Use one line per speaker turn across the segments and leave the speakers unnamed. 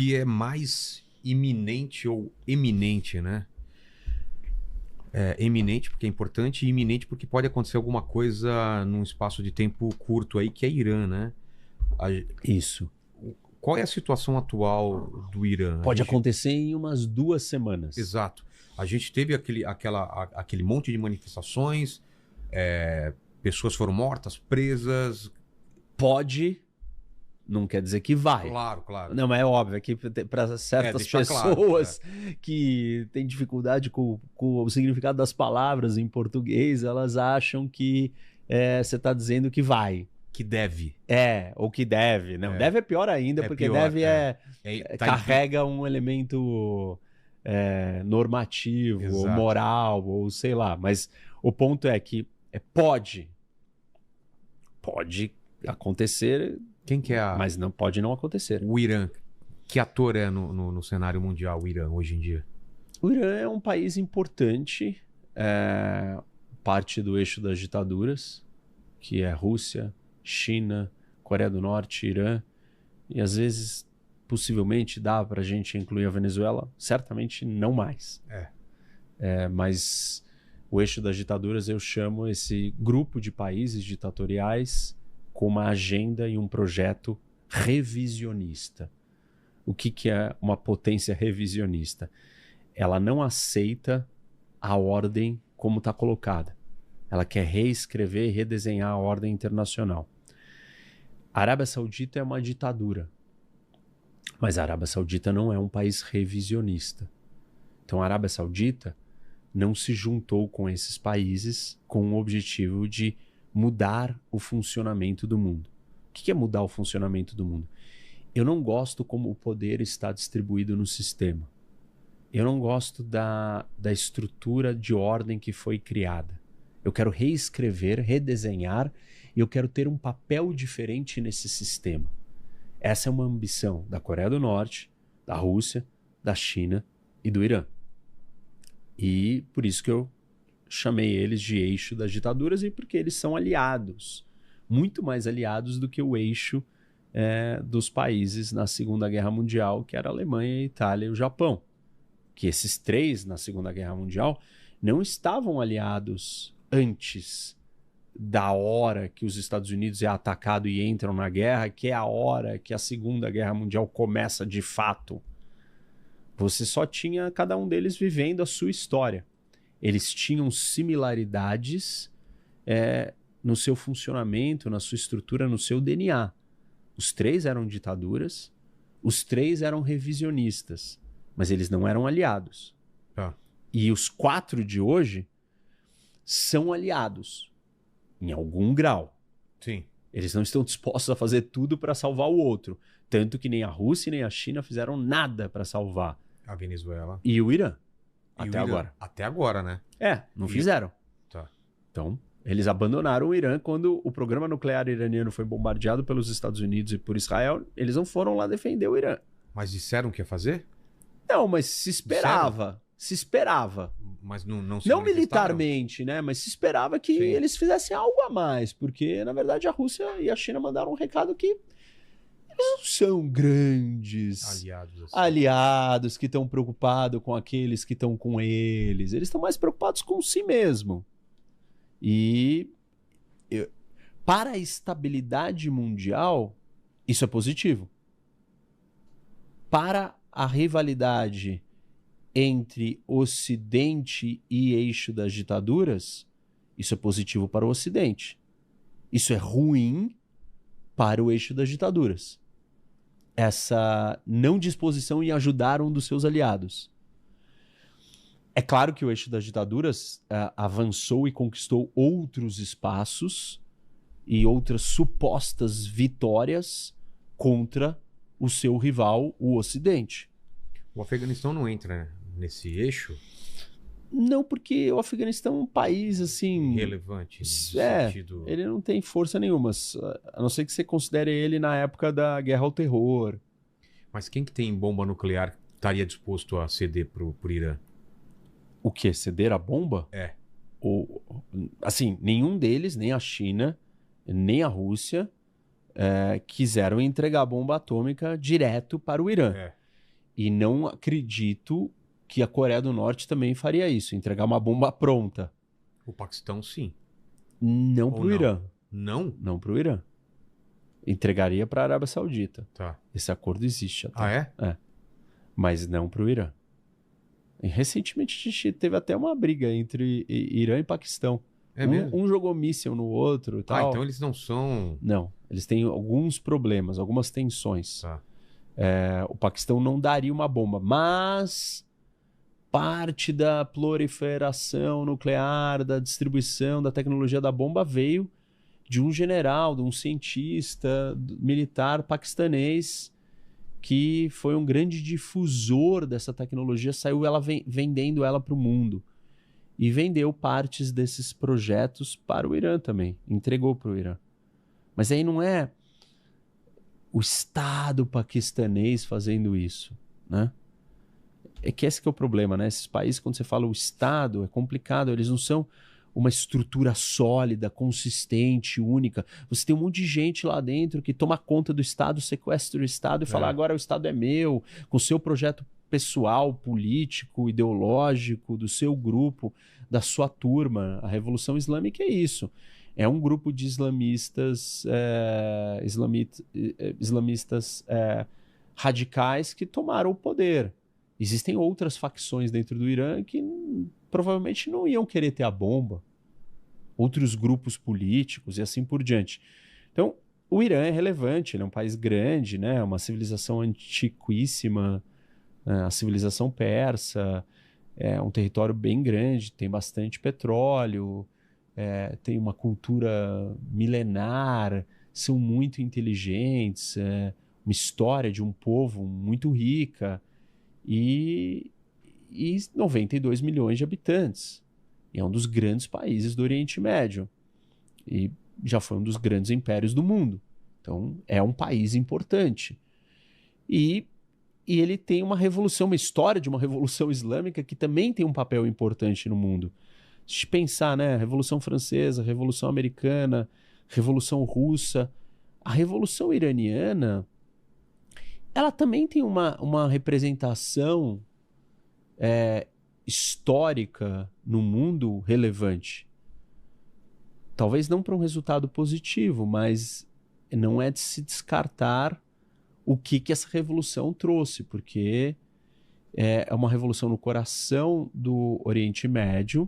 que é mais iminente ou eminente, né? Eminente porque é importante e iminente porque pode acontecer alguma coisa num espaço de tempo curto aí, que é Irã, né?
Isso.
Qual é a situação atual do Irã?
Pode acontecer em umas 2 semanas.
Exato. A gente teve aquele monte de manifestações, pessoas foram mortas, presas.
Pode, não quer dizer que vai.
Claro, claro.
Não, mas é óbvio que para certas pessoas que têm dificuldade com o significado das palavras em português, elas acham que você está dizendo que vai.
Que deve.
Ou que deve. Não, deve é pior ainda, porque pior, deve carrega um elemento normativo, ou moral, ou sei lá. Mas o ponto é que pode acontecer.
Quem que é
mas não pode não acontecer.
O Irã. Que ator é no cenário mundial o Irã hoje em dia?
O Irã é um país importante, parte do eixo das ditaduras, que é Rússia, China, Coreia do Norte, Irã, e às vezes, possivelmente, dá para a gente incluir a Venezuela, certamente não mais. Mas o eixo das ditaduras eu chamo esse grupo de países ditatoriais com uma agenda e um projeto revisionista. O que é uma potência revisionista? Ela não aceita a ordem como está colocada. Ela quer reescrever e redesenhar a ordem internacional. A Arábia Saudita é uma ditadura, mas a Arábia Saudita não é um país revisionista. Então a Arábia Saudita não se juntou com esses países com o objetivo de mudar o funcionamento do mundo. O que é mudar o funcionamento do mundo? Eu não gosto como o poder está distribuído no sistema. Eu não gosto da estrutura de ordem que foi criada. Eu quero reescrever, redesenhar, e eu quero ter um papel diferente nesse sistema. Essa é uma ambição da Coreia do Norte, da Rússia, da China e do Irã. E por isso que eu chamei eles de eixo das ditaduras, e porque eles são aliados, muito mais aliados do que o eixo dos países na Segunda Guerra Mundial, que era a Alemanha, a Itália e o Japão. Que esses três, na Segunda Guerra Mundial, não estavam aliados antes da hora que os Estados Unidos é atacado e entram na guerra, que é a hora que a Segunda Guerra Mundial começa de fato. Você só tinha cada um deles vivendo a sua história. Eles tinham similaridades no seu funcionamento, na sua estrutura, no seu DNA. Os três eram ditaduras, os três eram revisionistas, mas eles não eram aliados. E os 4 de hoje são aliados, em algum grau.
Sim.
Eles não estão dispostos a fazer tudo para salvar o outro. Tanto que nem a Rússia nem a China fizeram nada para salvar
a Venezuela.
E o Irã. Agora.
Até agora, né?
Não fizeram.
Tá.
Então, eles abandonaram o Irã quando o programa nuclear iraniano foi bombardeado pelos Estados Unidos e por Israel. Eles não foram lá defender o Irã.
Mas disseram que ia fazer?
Não, mas se esperava.
Disseram?
Se esperava.
Mas não se
Não militarmente, né? Mas se esperava que eles fizessem algo a mais. Porque, na verdade, a Rússia e a China mandaram um recado que eles não são grandes aliados que estão preocupados com aqueles que estão com eles. Eles estão mais preocupados com si mesmo. E para a estabilidade mundial, isso é positivo. Para a rivalidade entre Ocidente e eixo das ditaduras, isso é positivo para o Ocidente. Isso é ruim para o eixo das ditaduras. Essa não disposição em ajudar um dos seus aliados. É claro que o eixo das ditaduras avançou e conquistou outros espaços e outras supostas vitórias contra o seu rival, o Ocidente.
O Afeganistão não entra nesse eixo?
Não, porque o Afeganistão é um país assim...
relevante. Sentido...
ele não tem força nenhuma. A não ser que você considere ele na época da Guerra ao Terror.
Mas quem que tem bomba nuclear estaria disposto a ceder pro Irã?
O quê? Ceder a bomba? Assim, nenhum deles, nem a China, nem a Rússia, quiseram entregar a bomba atômica direto para o Irã. E não acredito que a Coreia do Norte também faria isso, entregar uma bomba pronta.
O Paquistão, sim.
Não
Ou
para o
não?
Irã.
Não?
Não para o Irã. Entregaria para a Arábia Saudita.
Tá.
Esse acordo existe até.
Ah, é?
É. Mas não para o Irã. E recentemente a gente teve até uma briga entre Irã e Paquistão.
É mesmo?
Um jogou míssil no outro e tal.
Então eles não são...
Não, eles têm alguns problemas, algumas tensões.
Tá.
O Paquistão não daria uma bomba, mas parte da proliferação nuclear, da distribuição da tecnologia da bomba veio de um general, de um cientista militar paquistanês que foi um grande difusor dessa tecnologia, saiu ela vendendo ela para o mundo e vendeu partes desses projetos para o Irã também, entregou para o Irã. Mas aí não é o Estado paquistanês fazendo isso, né? É que esse que é o problema, né? Esses países, quando você fala o Estado, é complicado, eles não são uma estrutura sólida, consistente, única. Você tem um monte de gente lá dentro que toma conta do Estado, sequestra o Estado e fala, agora o Estado é meu, com o seu projeto pessoal, político, ideológico, do seu grupo, da sua turma. A Revolução Islâmica é isso. É um grupo de islamistas, radicais que tomaram o poder. Existem outras facções dentro do Irã que provavelmente não iam querer ter a bomba. Outros grupos políticos e assim por diante. Então, o Irã é relevante, ele é um país grande, né? Uma civilização antiquíssima, a civilização persa, é um território bem grande, tem bastante petróleo, tem uma cultura milenar, são muito inteligentes, uma história de um povo muito rica e 92 milhões de habitantes. E é um dos grandes países do Oriente Médio. E já foi um dos grandes impérios do mundo. Então, é um país importante. E ele tem uma revolução, uma história de uma revolução islâmica que também tem um papel importante no mundo. Se a gente pensar, né? Revolução Francesa, Revolução Americana, Revolução Russa. A Revolução Iraniana, ela também tem uma representação histórica no mundo relevante. Talvez não para um resultado positivo, mas não é de se descartar o que essa revolução trouxe, porque é uma revolução no coração do Oriente Médio,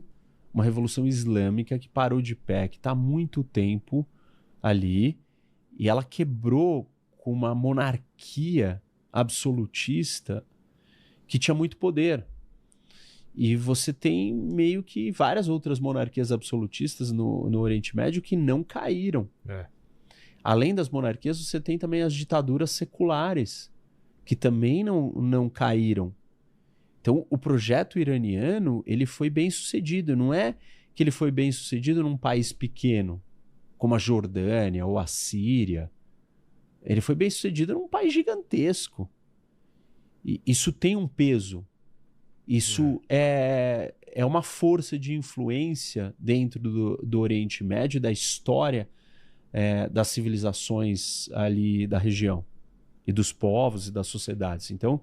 uma revolução islâmica que parou de pé, que está há muito tempo ali, e ela quebrou com uma monarquia absolutista que tinha muito poder. E você tem meio que várias outras monarquias absolutistas no Oriente Médio que não caíram. Além das monarquias, você tem também as ditaduras seculares, que também não caíram. Então, o projeto iraniano, ele foi bem sucedido. Não é que ele foi bem sucedido num país pequeno, como a Jordânia ou a Síria. Ele foi bem sucedido num país gigantesco. E isso tem um peso. Isso é uma força de influência dentro do Oriente Médio, da história das civilizações ali da região, e dos povos e das sociedades. Então,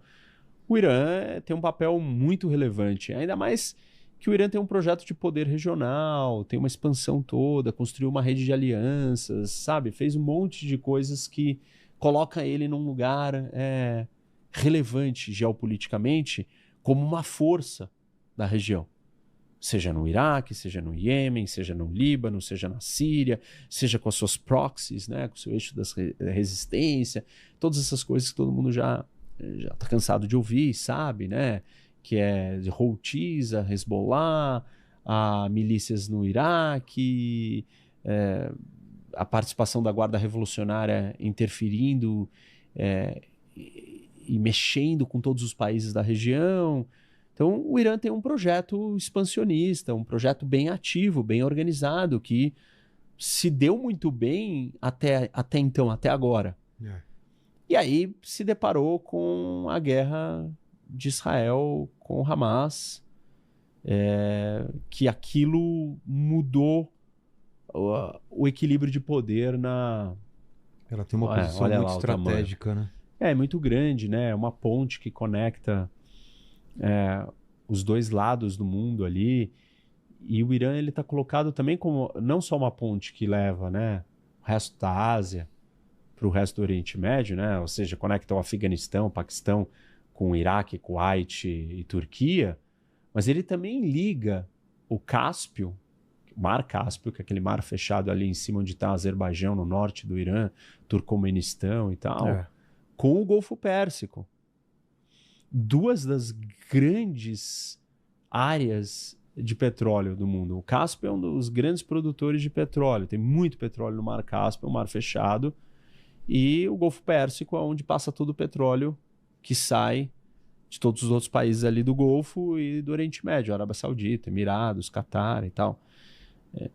o Irã tem um papel muito relevante, ainda mais que o Irã tem um projeto de poder regional, tem uma expansão toda, construiu uma rede de alianças, sabe? Fez um monte de coisas que coloca ele num lugar relevante geopoliticamente, como uma força da região. Seja no Iraque, seja no Iêmen, seja no Líbano, seja na Síria, seja com as suas proxies, né, com o seu eixo da resistência, todas essas coisas que todo mundo já está cansado de ouvir, sabe, né? Que é de Houthis, a Hezbollah, a milícias no Iraque, a participação da Guarda Revolucionária interferindo e mexendo com todos os países da região. Então, o Irã tem um projeto expansionista, um projeto bem ativo, bem organizado, que se deu muito bem até então, até agora. E aí se deparou com a guerra de Israel com o Hamas, que aquilo mudou o equilíbrio de poder na...
Ela tem uma posição muito estratégica, né?
É muito grande, né? É uma ponte que conecta os dois lados do mundo ali. E o Irã ele está colocado também como não só uma ponte que leva, né, o resto da Ásia para o resto do Oriente Médio, né? Ou seja, conecta o Afeganistão, o Paquistão com o Iraque, Kuwait e Turquia, mas ele também liga o Cáspio, o Mar Cáspio, que é aquele mar fechado ali em cima onde está o Azerbaijão, no norte do Irã, Turcomenistão e tal, com o Golfo Pérsico. Duas das grandes áreas de petróleo do mundo. O Cáspio é um dos grandes produtores de petróleo. Tem muito petróleo no Mar Cáspio, um mar fechado. E o Golfo Pérsico é onde passa todo o petróleo que sai de todos os outros países ali do Golfo e do Oriente Médio, Arábia Saudita, Emirados, Catar e tal.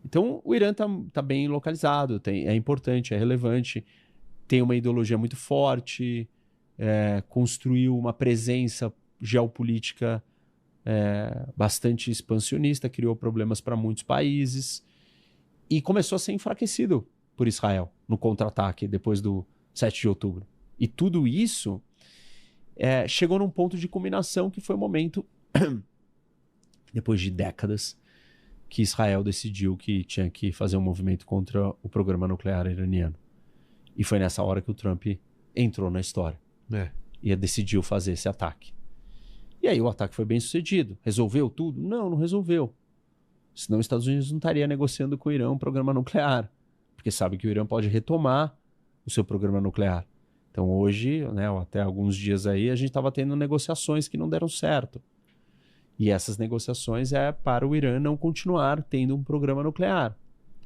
Então, o Irã tá bem localizado, é importante, é relevante, tem uma ideologia muito forte, construiu uma presença geopolítica bastante expansionista, criou problemas para muitos países e começou a ser enfraquecido por Israel no contra-ataque depois do 7 de outubro. E tudo isso chegou num ponto de culminação que foi o momento, depois de décadas, que Israel decidiu que tinha que fazer um movimento contra o programa nuclear iraniano. E foi nessa hora que o Trump entrou na história e decidiu fazer esse ataque. E aí o ataque foi bem sucedido. Resolveu tudo? Não, não resolveu. Senão os Estados Unidos não estaria negociando com o Irã um programa nuclear, porque sabe que o Irã pode retomar o seu programa nuclear. Então hoje, né, até alguns dias aí, a gente estava tendo negociações que não deram certo. E essas negociações é para o Irã não continuar tendo um programa nuclear.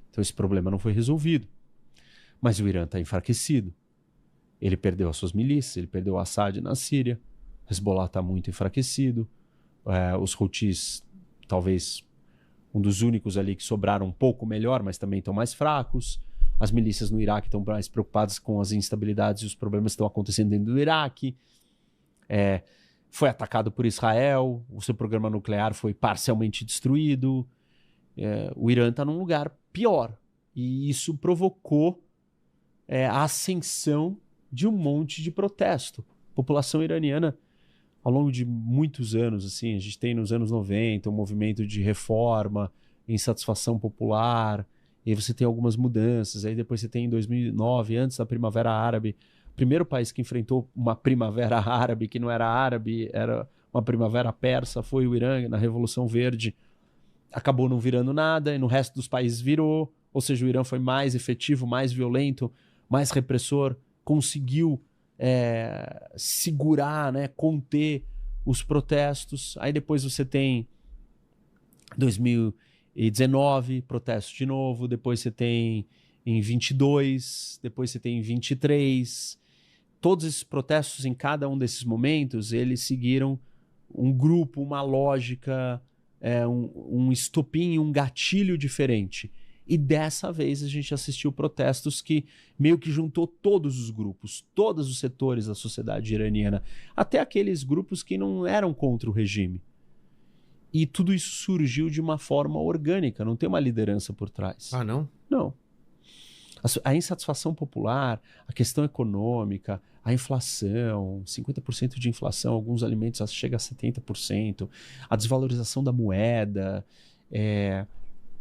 Então esse problema não foi resolvido. Mas o Irã está enfraquecido. Ele perdeu as suas milícias, ele perdeu o Assad na Síria, Hezbollah está muito enfraquecido, os Houthis, talvez um dos únicos ali que sobraram um pouco melhor, mas também estão mais fracos. As milícias no Iraque estão mais preocupadas com as instabilidades e os problemas que estão acontecendo dentro do Iraque. Foi atacado por Israel, o seu programa nuclear foi parcialmente destruído. O Irã está num lugar pior. E isso provocou a ascensão de um monte de protesto. A população iraniana, ao longo de muitos anos, assim, a gente tem nos anos 90 um movimento de reforma, insatisfação popular, e aí você tem algumas mudanças, aí depois você tem em 2009, antes da Primavera Árabe, o primeiro país que enfrentou uma Primavera Árabe, que não era árabe, era uma Primavera Persa, foi o Irã, na Revolução Verde, acabou não virando nada, e no resto dos países virou, ou seja, o Irã foi mais efetivo, mais violento, mais repressor, conseguiu segurar, né, conter os protestos. Aí depois você tem 2019, protestos de novo, depois você tem em 22, depois você tem em 23. Todos esses protestos, em cada um desses momentos, eles seguiram um grupo, uma lógica, um estopim, um gatilho diferente. E dessa vez a gente assistiu protestos que meio que juntou todos os grupos, todos os setores da sociedade iraniana, até aqueles grupos que não eram contra o regime. E tudo isso surgiu de uma forma orgânica, não tem uma liderança por trás.
Ah, não?
Não. A insatisfação popular, a questão econômica, a inflação, 50% de inflação, alguns alimentos chega a 70%, a desvalorização da moeda,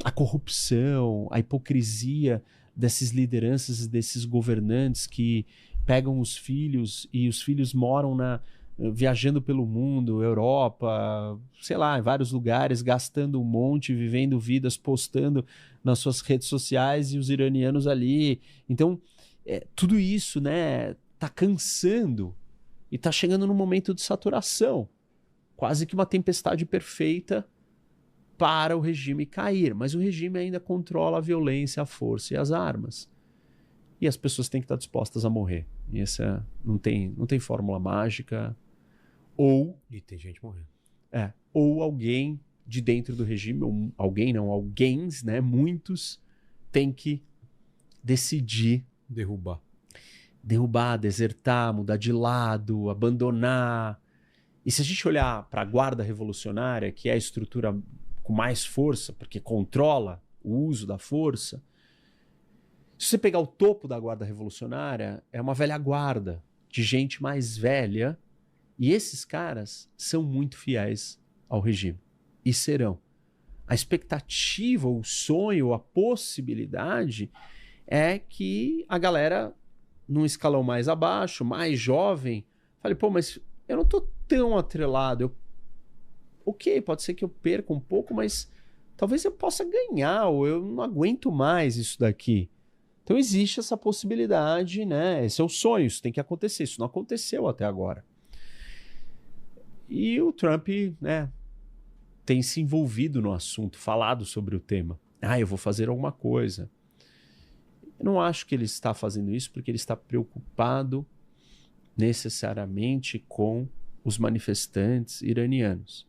a corrupção, a hipocrisia dessas lideranças e desses governantes que pegam os filhos e os filhos moram viajando pelo mundo, Europa, sei lá, em vários lugares, gastando um monte, vivendo vidas, postando nas suas redes sociais e os iranianos ali. Então, tudo isso, né, tá cansando e tá chegando num momento de saturação. Quase que uma tempestade perfeita para o regime cair, mas o regime ainda controla a violência, a força e as armas. E as pessoas têm que estar dispostas a morrer. E essa não tem fórmula mágica.
E tem gente morrendo.
Ou alguém de dentro do regime, ou alguém não, alguém, né, muitos, tem que decidir derrubar, desertar, mudar de lado, abandonar. E se a gente olhar para a Guarda Revolucionária, que é a estrutura com mais força, porque controla o uso da força, se você pegar o topo da Guarda Revolucionária, é uma velha guarda, de gente mais velha, e esses caras são muito fiéis ao regime. E serão. A expectativa, o sonho, a possibilidade é que a galera, num escalão mais abaixo, mais jovem, fale, pô, mas eu não tô tão atrelado. Ok, pode ser que eu perca um pouco, mas talvez eu possa ganhar, ou eu não aguento mais isso daqui. Então existe essa possibilidade, né? Esse é o sonho, isso tem que acontecer. Isso não aconteceu até agora. E o Trump, né, tem se envolvido no assunto, falado sobre o tema. Eu vou fazer alguma coisa. Eu não acho que ele está fazendo isso porque ele está preocupado necessariamente com os manifestantes iranianos.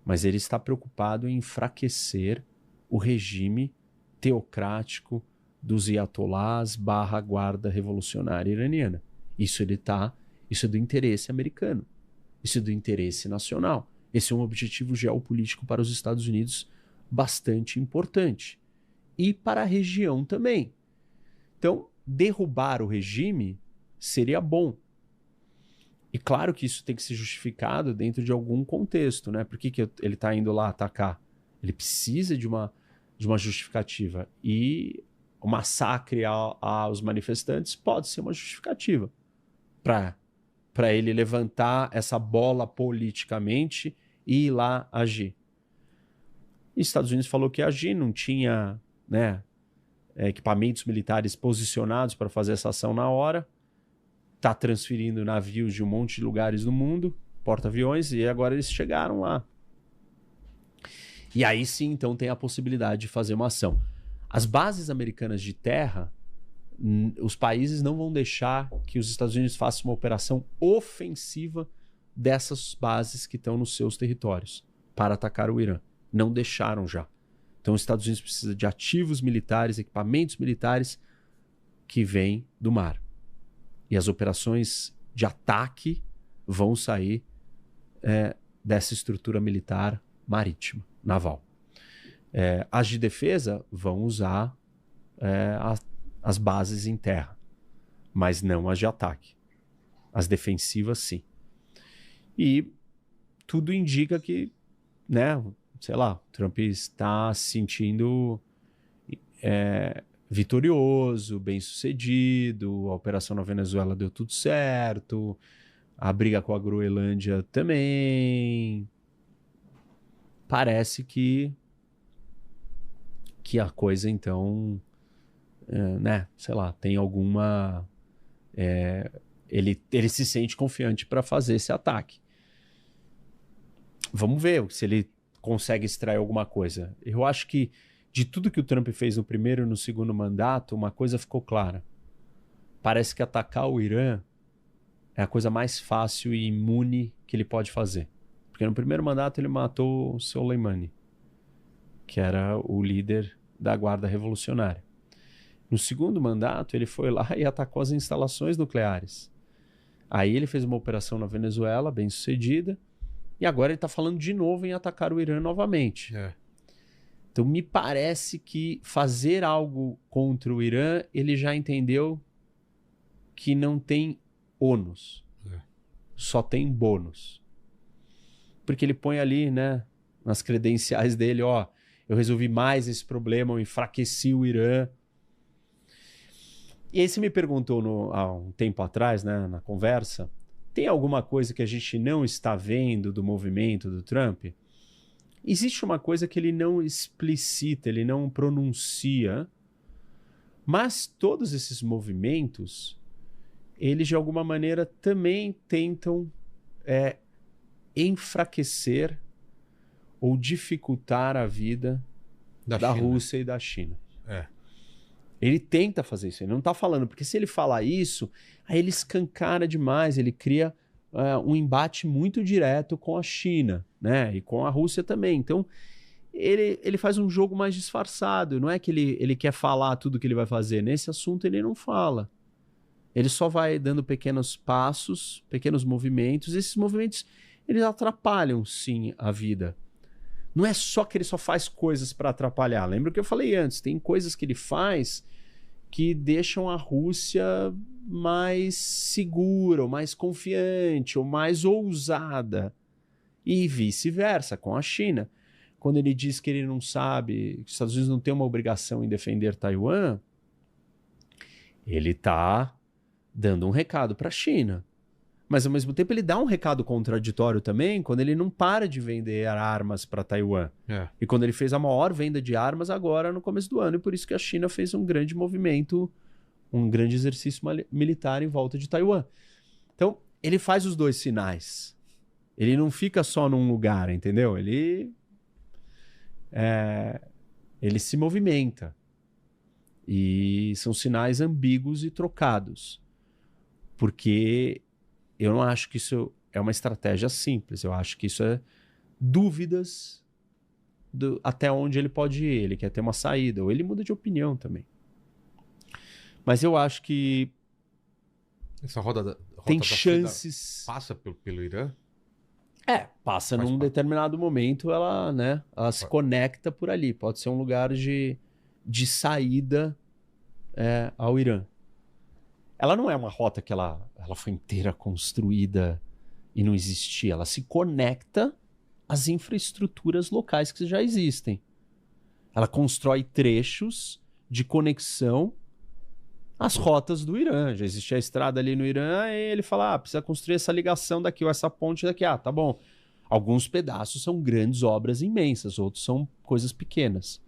Mas ele está preocupado em enfraquecer o regime teocrático dos ayatolás / guarda revolucionária iraniana. Isso é do interesse americano. Isso é do interesse nacional. Esse é um objetivo geopolítico para os Estados Unidos bastante importante. E para a região também. Então, derrubar o regime seria bom. E claro que isso tem que ser justificado dentro de algum contexto, né? Por que ele está indo lá atacar? Ele precisa de uma justificativa. E o massacre aos manifestantes pode ser uma justificativa para ele levantar essa bola politicamente e ir lá agir. E os Estados Unidos falou que ia agir, não tinha, né, equipamentos militares posicionados para fazer essa ação na hora. Está transferindo navios de um monte de lugares do mundo, porta-aviões, e agora eles chegaram lá. E aí sim, então, tem a possibilidade de fazer uma ação. As bases americanas de terra, os países não vão deixar que os Estados Unidos façam uma operação ofensiva dessas bases que estão nos seus territórios para atacar o Irã. Não deixaram já. Então os Estados Unidos precisam de ativos militares, equipamentos militares que vêm do mar. E as operações de ataque vão sair dessa estrutura militar marítima, naval. As de defesa vão usar as bases em terra, mas não as de ataque. As defensivas, sim. E tudo indica que, né, sei lá, o Trump está se sentindo vitorioso, bem-sucedido, a operação na Venezuela deu tudo certo, a briga com a Groenlândia também. Parece que a coisa, então, né, sei lá, tem alguma... Ele se sente confiante para fazer esse ataque. Vamos ver se ele consegue extrair alguma coisa. Eu acho que de tudo que o Trump fez no primeiro e no segundo mandato, uma coisa ficou clara. Parece que atacar o Irã é a coisa mais fácil e imune que ele pode fazer. Porque no primeiro mandato ele matou o Soleimani, que era o líder da Guarda Revolucionária. No segundo mandato, ele foi lá e atacou as instalações nucleares. Aí ele fez uma operação na Venezuela, bem sucedida, e agora ele está falando de novo em atacar o Irã novamente. Então me parece que fazer algo contra o Irã, ele já entendeu que não tem ônus, só tem bônus. Porque ele põe ali, né, nas credenciais dele, eu resolvi mais esse problema, eu enfraqueci o Irã. E aí você me perguntou há um tempo atrás, né, na conversa, tem alguma coisa que a gente não está vendo do movimento do Trump? Existe uma coisa que ele não explicita, ele não pronuncia, mas todos esses movimentos, eles de alguma maneira também tentam enfraquecer ou dificultar a vida da Rússia e da China. Ele tenta fazer isso, ele não está falando, porque se ele falar isso, aí ele escancara demais, ele cria um embate muito direto com a China, né? E com a Rússia também. Então, ele faz um jogo mais disfarçado, não é que ele quer falar tudo o que ele vai fazer. Nesse assunto ele não fala. Ele só vai dando pequenos passos, pequenos movimentos. Esses movimentos, eles atrapalham, sim, a vida. Não é só que ele só faz coisas para atrapalhar. Lembra o que eu falei antes? Tem coisas que ele faz que deixam a Rússia mais segura, ou mais confiante, ou mais ousada. E vice-versa com a China. Quando ele diz que ele não sabe, que os Estados Unidos não tem uma obrigação em defender Taiwan, ele está dando um recado para a China. Mas, ao mesmo tempo, ele dá um recado contraditório também quando ele não para de vender armas para Taiwan. E quando ele fez a maior venda de armas agora no começo do ano. E por isso que a China fez um grande movimento, um grande exercício militar em volta de Taiwan. Então, ele faz os dois sinais. Ele não fica só num lugar, entendeu? Ele se movimenta. E são sinais ambíguos e trocados. Porque eu não acho que isso é uma estratégia simples. Eu acho que isso é dúvidas até onde ele pode ir. Ele quer ter uma saída. Ou ele muda de opinião também. Mas eu acho que
essa rota
tem
da
chances...
seda passa pelo Irã?
Passa num determinado momento, ela se conecta por ali. Pode ser um lugar de saída ao Irã. Ela não é uma rota que ela foi inteira construída e não existia. Ela se conecta às infraestruturas locais que já existem. Ela constrói trechos de conexão às rotas do Irã. Já existia a estrada ali no Irã e ele fala, precisa construir essa ligação daqui ou essa ponte daqui. Tá bom. Alguns pedaços são grandes obras imensas, outros são coisas pequenas.